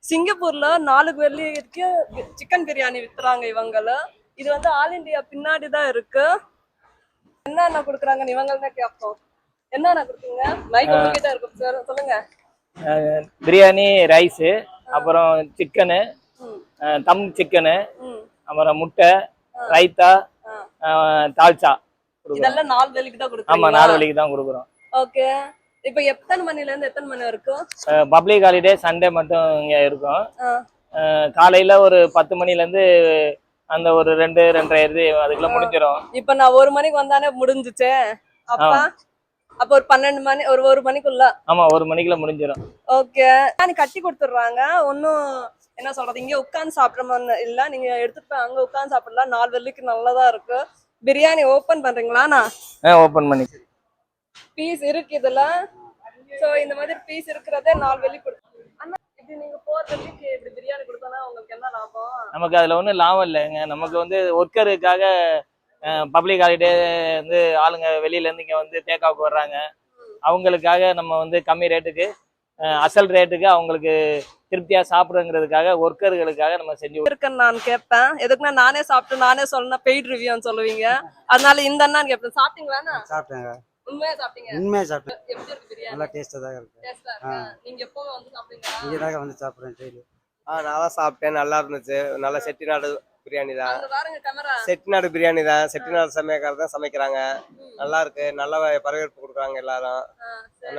சிங்கப்பூர்ல 4 வெள்ளிக்கு சிக்கன் பிரியாணி வித்துறாங்க இவங்கள. இது வந்து ஆல் இந்தியா பின்னாடி தான் இருக்கு. என்னென்ன குடுக்குறாங்கன்னு இவங்கள்ட்ட கேட்போம். என்னென்ன குடுக்குங்க? மைக் உங்ககிட்ட இருக்கு சார், சொல்லுங்க. பிரியாணி, ரைஸு, அப்புறம் சிக்கனு, தம் சிக்கனு, அப்புறம் முட்டை, ரைத்தா, தால்ச்சா. இதெல்லாம் 4 வெள்ளிக்கு தான் ஆமா, கொடுக்குறீங்க. 4 வெள்ளிக்கு தான் கொடுக்குறோம். ஓகே. இப்ப எத்தனை மணில இருந்து எத்தனை மணி வரைக்கும்? பப்ளிக் ஹாலிடே சண்டே மட்டும் இங்க இருக்கும். காலையில ஒரு 10 மணில இருந்து அந்த ஒரு 2 2:30 அதுக்குள்ள முடிஞ்சிடும். இப்ப நான் 1 மணிக்கு வந்தானே முடிஞ்சுச்சே. அப்ப ஒரு 12 மணி, ஒரு மணிக்குள்ள. ஆமா, 1 மணிக்குள்ள முடிஞ்சிடும். ஓகே. நீ கட்டி கொடுத்துடுறாங்க. ஒன்னும் என்ன சொல்றது, இங்க உட்கார்ந்து சாப்பிடறோம்னு இல்ல, நீங்க எடுத்துட்டு போய் அங்க உட்கார்ந்து சாப்பிடலாம். 4 வெள்ளிக்கு நல்லதா இருக்கு. பிரியாணி ஓபன் பண்றீங்களாண்ணா? ஓபன் பண்ணி பீஸ் இருக்கு இதுல. சோ இந்த மாதிரி பீஸ் இருக்கிறதே 4 வெள்ளி கொடுக்கும். அண்ணா, இப்படி நீங்க 4 வெள்ளிக்கு இப்படி பிரியாணி கொடுத்தா உங்களுக்கு என்ன லாபம்? நமக்கு அதுல ஒன்றும் லாபம் இல்லைங்க. நமக்கு வந்து ஒர்க்கருக்காக பப்ளிக் ஹாலிடே வந்து ஆளுங்க வெளியில இருந்து இங்க வந்து தேக்காவுக்கு வர்றாங்க. அவங்களுக்காக நம்ம வந்து கம்மி ரேட்டுக்கு, அசல் ரேட்டுக்கு அவங்களுக்கு திருப்தியா சாப்பிடுங்கிறதுக்காக ஒர்க்கர்களுக்காக நம்ம செஞ்சு இருக்குன்னு நான் கேட்பேன். எதுக்குன்னா நானே சாப்பிட்டு நானே சொல்லணும் பெய்ட் ரிவ்யூன்னு சொல்லுவீங்க. அதனால இந்த அண்ணா கேட்பேன். சாப்பிட்டீங்களா? சாப்பிட்டேங்க. உண்மையா சாப்பிட்டீங்க? உண்மையா சாப்பிட்டேன். எப்படி இருக்கு பிரியாணி? நல்லா டேஸ்டா தான் இருக்கு. டேஸ்டா இருக்கா? நீங்க எப்போ வந்து சாப்பிட்டீங்களா? இங்க தான் வந்து சாப்பிடுறேன் டெய்லி. நல்லா சாப்பிட்டேன், நல்லா இருந்துச்சு. நல்லா செட்டிநாடு பிரியாணி தான். அங்க பாருங்க கேமரா. செட்டிநாடு பிரியாணி தான், செட்டிநாடு சமையக்காரர் தான் சமைக்கிறாங்க. நல்லா இருக்கு, நல்ல வரவேற்பு கொடுக்குறாங்க எல்லாரும்.